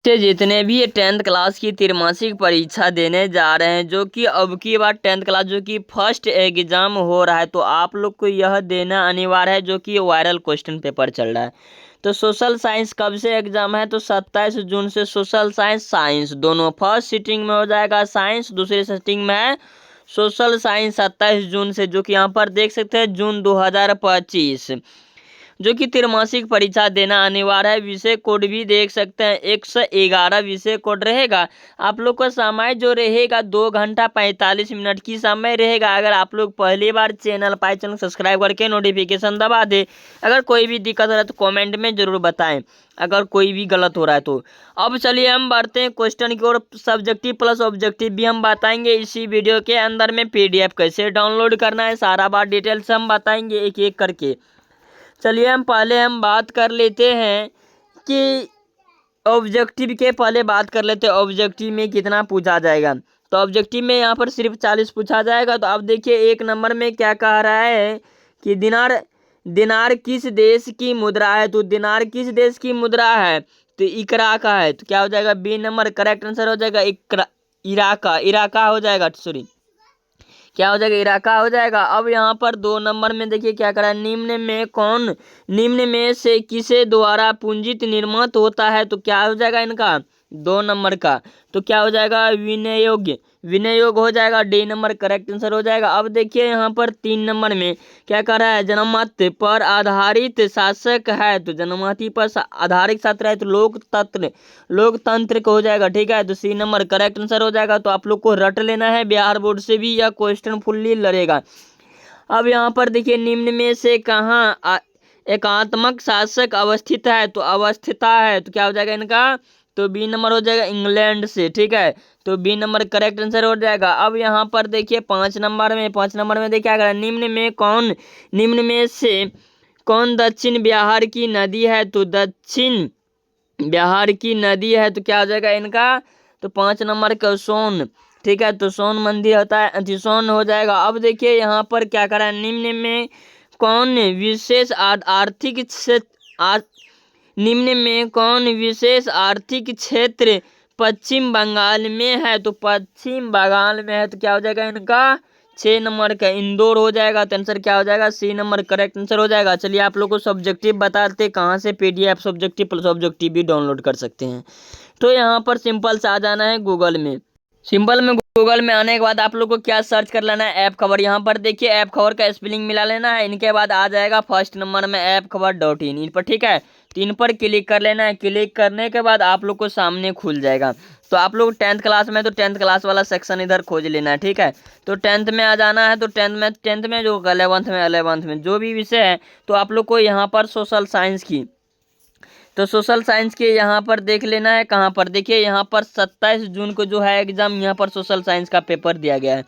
से जितने भी 10th क्लास की त्रैमासिक परीक्षा देने जा रहे हैं, जो कि अब की बार 10th क्लास जो कि फर्स्ट एग्जाम हो रहा है, तो आप लोग को यह देना अनिवार्य है, जो कि वायरल क्वेश्चन पेपर चल रहा है। तो सोशल साइंस कब से एग्जाम है? तो 27 जून से सोशल साइंस दोनों फर्स्ट सिटिंग में हो जाएगा साइंस, दूसरी सिटिंग में है सोशल साइंस 27 जून से, जो कि यहाँ पर देख सकते हैं जून 2025, जो कि त्रैमासिक परीक्षा देना अनिवार्य है। विषय कोड भी देख सकते हैं 111 विषय कोड रहेगा। आप लोग का समय जो रहेगा 2 घंटा 45 मिनट की समय रहेगा। अगर आप लोग पहली बार चैनल सब्सक्राइब करके नोटिफिकेशन दबा दे। अगर कोई भी दिक्कत हो रहा है तो कमेंट में ज़रूर बताएं, अगर कोई भी गलत हो रहा है तो। अब चलिए हम बढ़ते हैं क्वेश्चन की ओर। सब्जेक्टिव प्लस ऑब्जेक्टिव भी हम बताएंगे इसी वीडियो के अंदर में। PDF कैसे डाउनलोड करना है सारा बात डिटेल से हम बताएंगे एक एक करके। चलिए हम बात कर लेते हैं कि ऑब्जेक्टिव के पहले बात कर लेते हैं ऑब्जेक्टिव में कितना पूछा जाएगा। तो ऑब्जेक्टिव में यहाँ पर सिर्फ 40 पूछा जाएगा। तो आप देखिए 1 नंबर में क्या कह रहा है कि दिनार किस देश की मुद्रा है? तो दिनार किस देश की मुद्रा है? तो इकरा का है। तो क्या हो जाएगा? बी नंबर करेक्ट आंसर हो जाएगा इराका हो जाएगा, सॉरी क्या हो जाएगा? इराका हो जाएगा। अब यहाँ पर 2 नंबर में देखिए क्या करा है, निम्न में से किसे द्वारा पूंजित निर्मित होता है? तो क्या हो जाएगा इनका 2 नंबर का? तो क्या हो जाएगा? विनियोग हो जाएगा। डी नंबर करेक्ट आंसर हो जाएगा। अब देखिए यहाँ पर 3 नंबर में क्या कर रहा है, जनमत पर आधारित शासक है। तो जनमति पर आधारित शासक है तो लोकतंत्र को हो जाएगा, ठीक है। तो सी नंबर करेक्ट आंसर हो जाएगा। तो आप लोग को रट लेना है, बिहार बोर्ड से भी यह क्वेश्चन फुल्ली लड़ेगा। अब यहाँ पर देखिए निम्न में से कहाँ एकात्मक शासक अवस्थित है? तो अवस्थिता है। तो क्या हो जाएगा इनका? तो बी नंबर हो जाएगा इंग्लैंड से, ठीक है। तो बी नंबर करेक्ट आंसर हो जाएगा। अब यहाँ पर देखिए 5 नंबर में देखिए क्या करें, निम्न में से कौन दक्षिण बिहार की नदी है? तो दक्षिण बिहार की नदी है। तो क्या हो जाएगा इनका? तो 5 नंबर का सोन, ठीक है। तो सोन मंदिर होता है, सोन हो जाएगा। अब देखिए यहाँ पर क्या करा है, निम्न में कौन विशेष आर्थिक क्षेत्र निम्न में कौन विशेष आर्थिक क्षेत्र पश्चिम बंगाल में है? तो पश्चिम बंगाल में है। तो क्या हो जाएगा इनका? 6 नंबर का इंदौर हो जाएगा। तो आंसर क्या हो जाएगा? सी नंबर करेक्ट आंसर हो जाएगा। चलिए आप लोग को सब्जेक्टिव बताते कहाँ से PDF सब्जेक्टिव प्लस ऑब्जेक्टिव भी डाउनलोड कर सकते हैं। तो यहाँ पर सिंपल से आ जाना है गूगल में। गूगल में आने के बाद आप लोग को क्या सर्च कर लेना है, ऐप खबर। यहाँ पर देखिए ऐप खबर का स्पेलिंग मिला लेना है। इनके बाद आ जाएगा फर्स्ट नंबर में appkhabar.in, इन पर, ठीक है। तो इन पर क्लिक कर लेना है। क्लिक करने के बाद आप लोग को सामने खुल जाएगा। तो आप लोग 10th क्लास में तो 10th क्लास वाला सेक्शन इधर खोज लेना है, ठीक है। तो 10th में आ जाना है। तो 10th में जो 11th में जो भी विषय है, तो आप लोग को यहाँ पर सोशल साइंस की यहाँ पर देख लेना है। कहाँ पर देखिए यहाँ पर 27 जून को जो है एग्जाम, यहाँ पर सोशल साइंस का पेपर दिया गया है।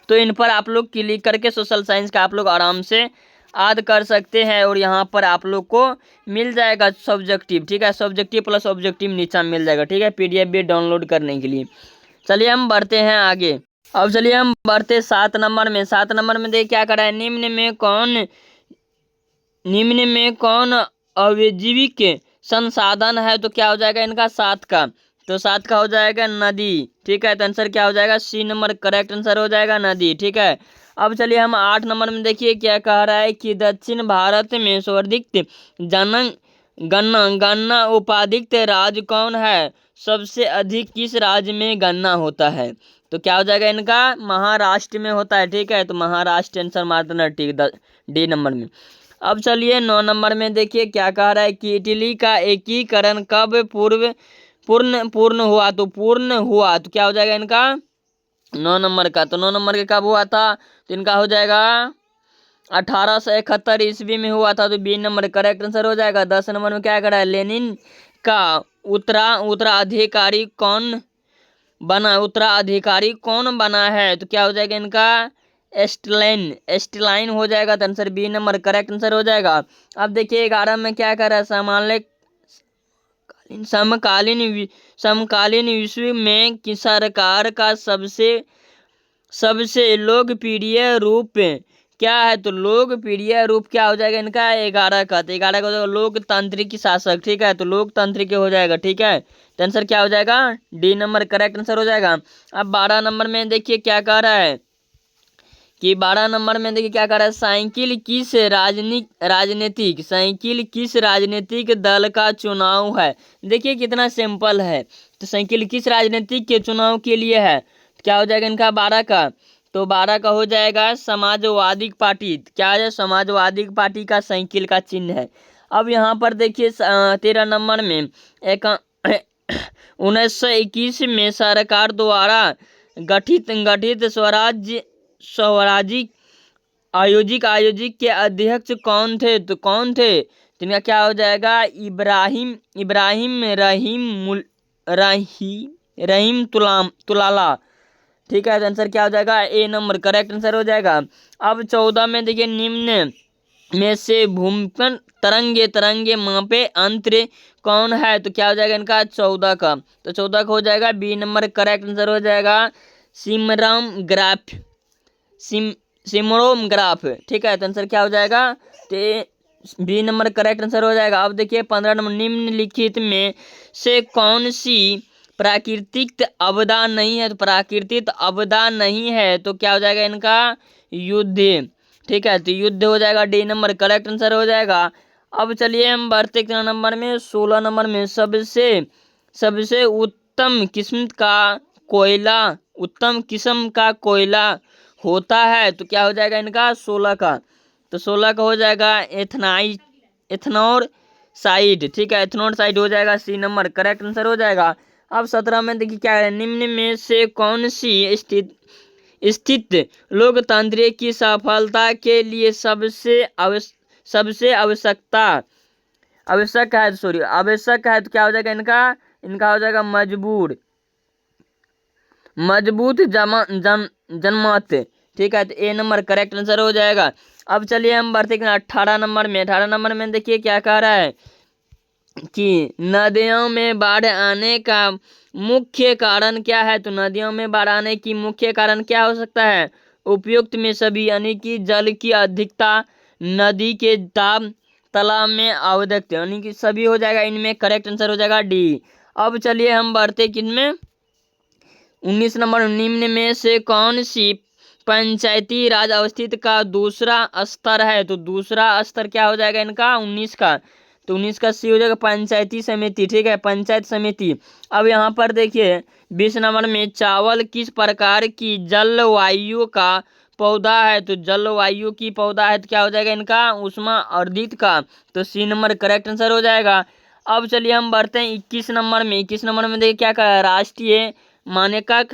तो इन पर आप लोग क्लिक करके सोशल साइंस का आप लोग आराम से याद कर सकते हैं। और यहाँ पर आप लोग को मिल जाएगा सब्जेक्टिव, ठीक है। सब्जेक्टिव प्लस ऑब्जेक्टिव नीचा मिल जाएगा, ठीक है, PDF भी डाउनलोड करने के लिए। चलिए हम बढ़ते हैं आगे। अब चलिए हम बढ़ते 7 नंबर में। 7 नंबर में देखिए क्या करा है, निम्न में कौन अवैज्ञिक संसाधन है? तो क्या हो जाएगा इनका? 7 का। तो 7 का हो जाएगा नदी, ठीक है। तो आंसर क्या हो जाएगा? सी नंबर करेक्ट आंसर हो जाएगा नदी, ठीक है। अब चलिए हम 8 नंबर में देखिए क्या कह रहा है कि दक्षिण भारत में सर्वाधिक गन्ना उत्पादित राज्य कौन है? सबसे अधिक किस राज्य में गन्ना होता है? तो क्या हो जाएगा इनका? महाराष्ट्र में होता है, ठीक है। तो महाराष्ट्र आंसर मार देना, ठीक, डी नंबर में। अब चलिए 9 नंबर में देखिए क्या कह रहा है कि इटली का एकीकरण कब पूर्ण हुआ? तो पूर्ण हुआ। तो क्या हो जाएगा इनका? 9 नंबर का। तो 9 नंबर का कब हुआ था? तो इनका हो जाएगा 1871 ईस्वी में हुआ था। तो बी नंबर करेक्ट आंसर हो जाएगा। 10 नंबर में क्या करा है, लेनिन का उत्तराधिकारी कौन बना है? तो क्या हो जाएगा इनका? एस्टलाइन हो जाएगा। तो answer B number correct answer हो जाएगा। अब देखिए 11 में क्या कर रहा है, समकालीन विश्व में सरकार का सबसे लोकप्रिय रूप क्या है, तो लोकप्रिय रूप क्या हो जाएगा इनका 11 का, तो 11 का हो जाएगा लोकतांत्रिक शासक। ठीक है, तो लोकतांत्रिक हो जाएगा। ठीक है, तो आंसर क्या हो जाएगा, डी नंबर करेक्ट आंसर हो जाएगा। अब 12 नंबर में देखिए क्या कह रहा है कि 12 नंबर में देखिए क्या कर रहा है, साइकिल किस राजनीतिक दल का चुनाव है। देखिए कितना सिंपल है, तो साइकिल किस राजनीतिक के चुनाव के लिए है, क्या हो जाएगा इनका 12 का, तो 12 का हो जाएगा समाजवादी पार्टी। क्या है, समाजवादी पार्टी का साइकिल का चिन्ह है। अब यहाँ पर देखिए 13 नंबर में एक 1921 में सरकार द्वारा गठित स्वराज्य आयोजिक के अध्यक्ष कौन थे, तो कौन थे, तो इनका क्या हो जाएगा, इब्राहिम रहीम तुलाला। ठीक है, तो आंसर क्या हो जाएगा, ए नंबर करेक्ट आंसर हो जाएगा। अब 14 में देखिए निम्न में से भूकंप तरंगे मापे अंतर कौन है, तो क्या हो जाएगा इनका 14 का, तो 14 का हो जाएगा बी नंबर करेक्ट आंसर हो जाएगा सिमरोग्राफ। ठीक है, तो आंसर क्या हो जाएगा, तो बी नंबर करेक्ट आंसर हो जाएगा। अब देखिए 15 नंबर, निम्नलिखित में से कौन सी प्राकृतिक आपदा नहीं है, तो प्राकृतिक आपदा नहीं है, तो क्या हो जाएगा इनका युद्ध। ठीक है, तो युद्ध हो जाएगा, डी नंबर करेक्ट आंसर हो जाएगा। अब चलिए हम बढ़ते नंबर में 16 नंबर में सबसे उत्तम किस्म का कोयला होता है, तो क्या हो जाएगा इनका 16 का, तो 16 का हो जाएगा एथनॉल साइड। ठीक है, एथनॉल साइड हो जाएगा, सी नंबर करेक्ट आंसर हो जाएगा। अब 17 में देखिए क्या है, निम्न में से कौन सी स्थित लोकतंत्र की सफलता के लिए सबसे आवश्यक है, तो क्या हो जाएगा इनका हो जाएगा मजबूत जनमत। ठीक है, तो ए नंबर करेक्ट आंसर हो जाएगा। अब चलिए हम बढ़ते 18 नंबर में। 18 नंबर में देखिए क्या कह रहा है कि नदियों में बाढ़ आने का मुख्य कारण क्या है, तो नदियों में बाढ़ आने की मुख्य कारण क्या हो सकता है, उपयुक्त में सभी, यानी कि जल की अधिकता, नदी के तालाब में आवश्यक, यानी कि सभी हो जाएगा, इनमें करेक्ट आंसर हो जाएगा डी। अब चलिए हम बढ़ते किनमें 19 नंबर, निम्न में से कौन सी पंचायती राज अवस्थित का दूसरा स्तर है, तो दूसरा स्तर क्या हो जाएगा इनका 19 का, तो 19 का सी हो जाएगा पंचायती समिति। ठीक है, पंचायत समिति। अब यहाँ पर देखिए 20 नंबर में चावल किस प्रकार की जलवायु का पौधा है, तो जलवायु की पौधा है, तो क्या हो जाएगा इनका उष्मा अर्दित का, तो सी नंबर करेक्ट आंसर हो जाएगा। अब चलिए हम बढ़ते हैं 21 नंबर में। 21 नंबर में देखिए क्या कहा, राष्ट्रीय मानक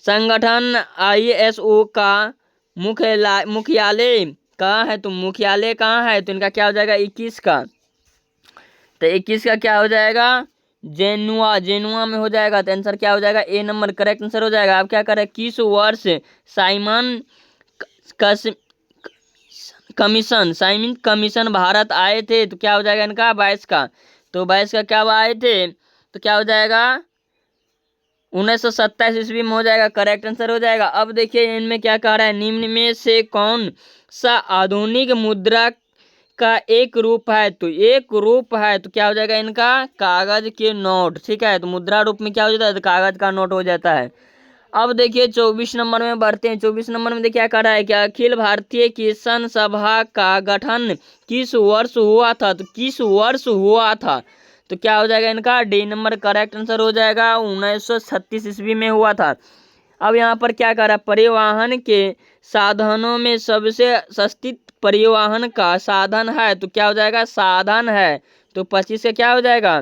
संगठन ISO का मुख्यालय कहाँ है, तो मुख्यालय कहाँ है, तो इनका क्या हो जाएगा 21 का, तो 21 का क्या हो जाएगा जेनुआ में हो जाएगा, तो आंसर क्या हो जाएगा ए नंबर करेक्ट आंसर हो जाएगा। आप क्या करें, किस वर्ष साइमन कमीशन भारत आए थे, तो क्या हो जाएगा इनका 22 का, तो 22 का क्या आए थे, तो क्या हो जाएगा 1927 ईस्वी में हो जाएगा, करेक्ट आंसर हो जाएगा। अब देखिए इनमें क्या कह रहा है, निम्न में से कौन सा आधुनिक मुद्रा का एक रूप है, तो क्या हो जाएगा इनका कागज के नोट। ठीक है, तो मुद्रा रूप में क्या हो जाता है, तो कागज का नोट हो जाता है। अब देखिए 24 नंबर में बढ़ते हैं। 24 नंबर में देखिए क्या कह रहा है, क्या अखिल भारतीय किसान सभा का गठन किस वर्ष हुआ था, तो किस वर्ष हुआ था, तो क्या हो जाएगा इनका डी नंबर करेक्ट आंसर हो जाएगा 1936 ईस्वी में हुआ था। अब यहाँ पर क्या कह रहा है, परिवहन के साधनों में सबसे सस्ती परिवहन का साधन है, तो क्या हो जाएगा साधन है, तो 25 से क्या हो जाएगा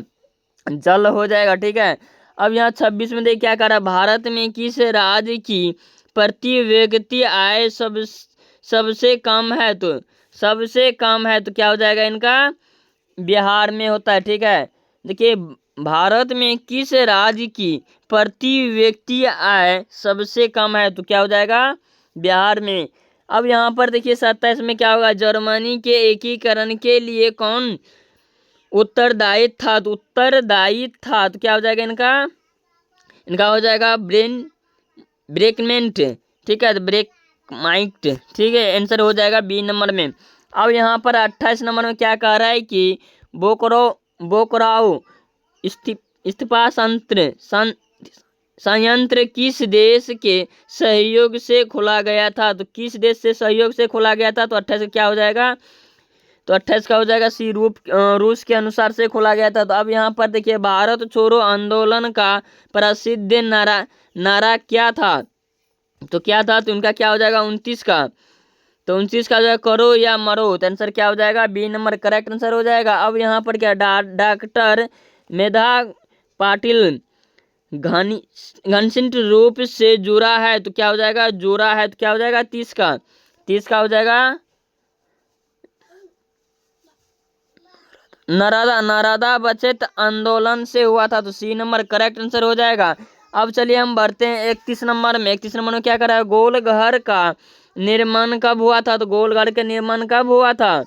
जल हो जाएगा। ठीक है, अब यहाँ 26 में देखिए क्या कर रहा है, भारत में किस राज्य की प्रति व्यक्ति आय सबसे कम है, तो क्या हो जाएगा इनका बिहार में होता है। ठीक है, देखिए भारत में किस राज्य की प्रति व्यक्ति आय सबसे कम है, तो क्या हो जाएगा बिहार में। अब यहाँ पर देखिए 27 में क्या होगा, जर्मनी के एकीकरण के लिए कौन उत्तरदायी था, तो क्या हो जाएगा इनका हो जाएगा ब्रेकमेंट। ठीक है, तो माइट, ठीक है, आंसर हो जाएगा बी नंबर में। अब यहाँ पर 28 नंबर में क्या कह रहा है कि बोकराओ इस्तीफा संयंत्र किस देश के सहयोग से खोला गया था? तो किस देश से सहयोग से खोला गया था? तो 28 क्या हो जाएगा? तो 28 का हो जाएगा सी, रूस के अनुसार से खोला गया था। तो अब यहाँ पर देखिए, भारत छोड़ो आंदोलन का प्रसिद्ध नारा क्या था? तो क्या था? तो उनका क्या हो जाएगा 29 का? तो 29 का हो जाएगा करो या मरो। तो आंसर क्या हो जाएगा? बी नंबर करेक्ट आंसर हो जाएगा। अब यहाँ पर क्या, डॉक्टर मेधा पाटिल घनिष्ठ रूप से जुड़ा है। तो क्या हो जाएगा? जुड़ा है। तो क्या हो जाएगा 30 का? 30 का हो जाएगा नरादा बचत आंदोलन से हुआ था। तो सी नंबर करेक्ट आंसर हो जाएगा। अब चलिए हम बढ़ते हैं 31 नंबर में। 31 नंबर में क्या करा है? गोल घर का निर्माण कब हुआ था? तो गोल घर का निर्माण कब हुआ था?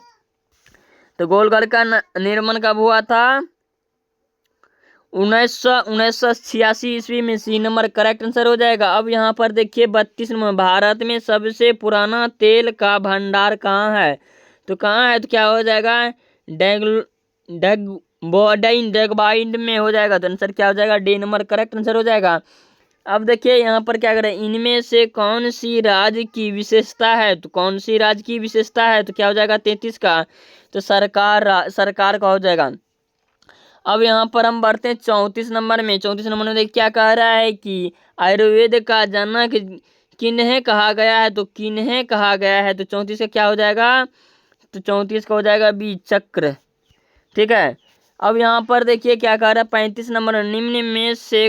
तो गोल घर का निर्माण कब हुआ था? 1986 ईस्वी में। सी नंबर करेक्ट आंसर हो जाएगा। अब यहाँ पर देखिए 32 नंबर, भारत में सबसे पुराना तेल का भंडार कहाँ है? तो कहाँ है? तो क्या हो जाएगा? डेगबाइंड में हो जाएगा। तो आंसर क्या हो जाएगा? डी नंबर करेक्ट आंसर हो जाएगा। अब देखिए यहाँ पर क्या करें, इनमें से कौन सी राज्य की विशेषता है? तो कौन सी राज्य की विशेषता है? तो क्या हो जाएगा 33 का? तो सरकार का हो जाएगा। अब यहाँ पर हम बढ़ते हैं 34 नंबर में। 34 नंबर में देखिए क्या कह रहा है कि आयुर्वेद का जनक किन्हें कहा गया है? तो किन्हें कहा गया है? तो 34 का क्या हो जाएगा? तो 34 का हो जाएगा बी चक्र, ठीक है। अब यहाँ पर देखिए क्या कह रहा है 35 नंबर, निम्न में से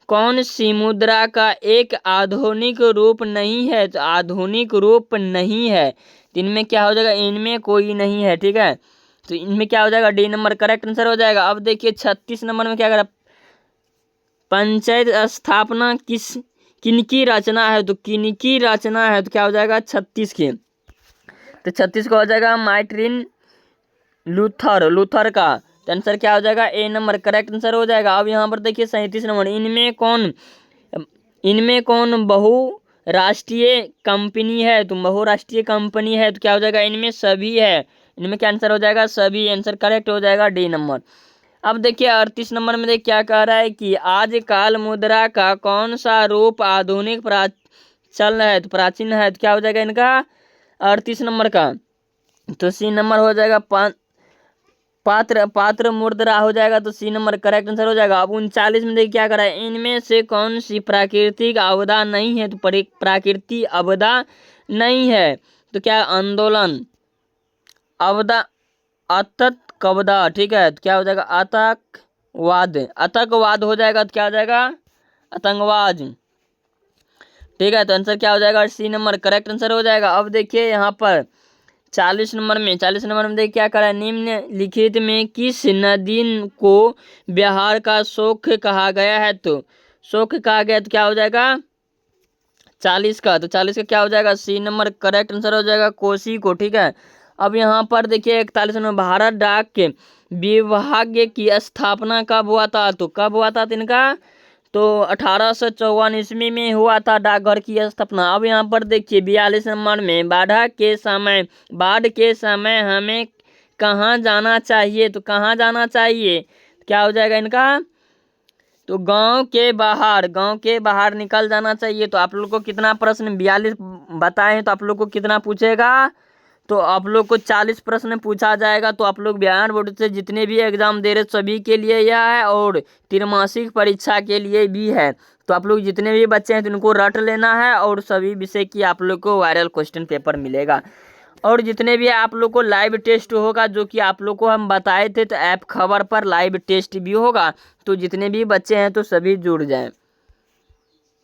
कौन सी मुद्रा का एक आधुनिक रूप नहीं है? तो आधुनिक रूप नहीं है, तो इनमें क्या हो जाएगा? इनमें कोई नहीं है, ठीक है। तो इनमें क्या हो जाएगा? डी नंबर करेक्ट आंसर हो जाएगा। अब देखिए 36 नंबर में क्या करा, पंचायत स्थापना किनकी रचना है? तो किनकी रचना है? तो क्या हो जाएगा 36 की? तो 36 का हो जाएगा मार्टिन लूथर का। तो आंसर क्या हो जाएगा? ए नंबर करेक्ट आंसर हो जाएगा। अब यहाँ पर देखिए 37 नंबर, इनमें कौन बहुराष्ट्रीय कंपनी है? तो बहुराष्ट्रीय कंपनी है। तो क्या हो जाएगा? इनमें सभी है। इनमें क्या आंसर हो जाएगा? सभी। आंसर करेक्ट हो जाएगा डी नंबर। अब देखिए 38 नंबर में देखिए क्या कह रहा है कि आजकल मुद्रा का कौन सा रूप आधुनिक चल है? तो प्राचीन है। तो क्या हो जाएगा इनका 38 नंबर का? तो सी नंबर हो जाएगा पात्र मुद्रा हो जाएगा। तो सी नंबर करेक्ट आंसर हो जाएगा। अब 39 में देखिए क्या करा है, इनमें से कौन सी प्राकृतिक आपदा नहीं है? तो प्राकृतिक आपदा नहीं है। तो क्या आंदोलन आपदा आतंकवाद, ठीक है। तो क्या हो जाएगा? आतंकवाद हो जाएगा। तो क्या हो जाएगा? आतंकवाद, ठीक है। तो आंसर क्या हो जाएगा? सी नंबर करेक्ट आंसर हो जाएगा। अब देखिए यहाँ पर 40 नंबर में देखिए क्या करा है, निम्नलिखित में किस नदी को बिहार का शोक कहा गया है? तो शोक कहा गया। तो क्या हो जाएगा 40 का? तो 40 का क्या हो जाएगा? सी नंबर करेक्ट आंसर हो जाएगा कोसी को, ठीक है। अब यहाँ पर देखिए 41 नंबर, भारत डाक के विभाग की स्थापना कब हुआ था? तो कब हुआ था इनका? तो 1854 ईस्वी में हुआ था डाकघर की स्थापना। अब यहाँ पर देखिए 42 नंबर में, बाढ़ के समय हमें कहाँ जाना चाहिए? तो कहाँ जाना चाहिए? क्या हो जाएगा इनका? तो गांव के बाहर निकल जाना चाहिए। तो आप लोग को कितना प्रश्न 42 बताएं तो आप लोग को कितना पूछेगा? तो आप लोग को 40 प्रश्न पूछा जाएगा। तो आप लोग बिहार बोर्ड से जितने भी एग्जाम दे रहे सभी के लिए यह है, और त्रैमासिक परीक्षा के लिए भी है। तो आप लोग जितने भी बच्चे हैं तो उनको रट लेना है, और सभी विषय की आप लोग को वायरल क्वेश्चन पेपर मिलेगा। और जितने भी आप लोग को लाइव टेस्ट होगा, जो कि आप लोग को हम बताए थे, तो ऐप खबर पर लाइव टेस्ट भी होगा। तो जितने भी बच्चे हैं तो सभी जुड़ जाएं।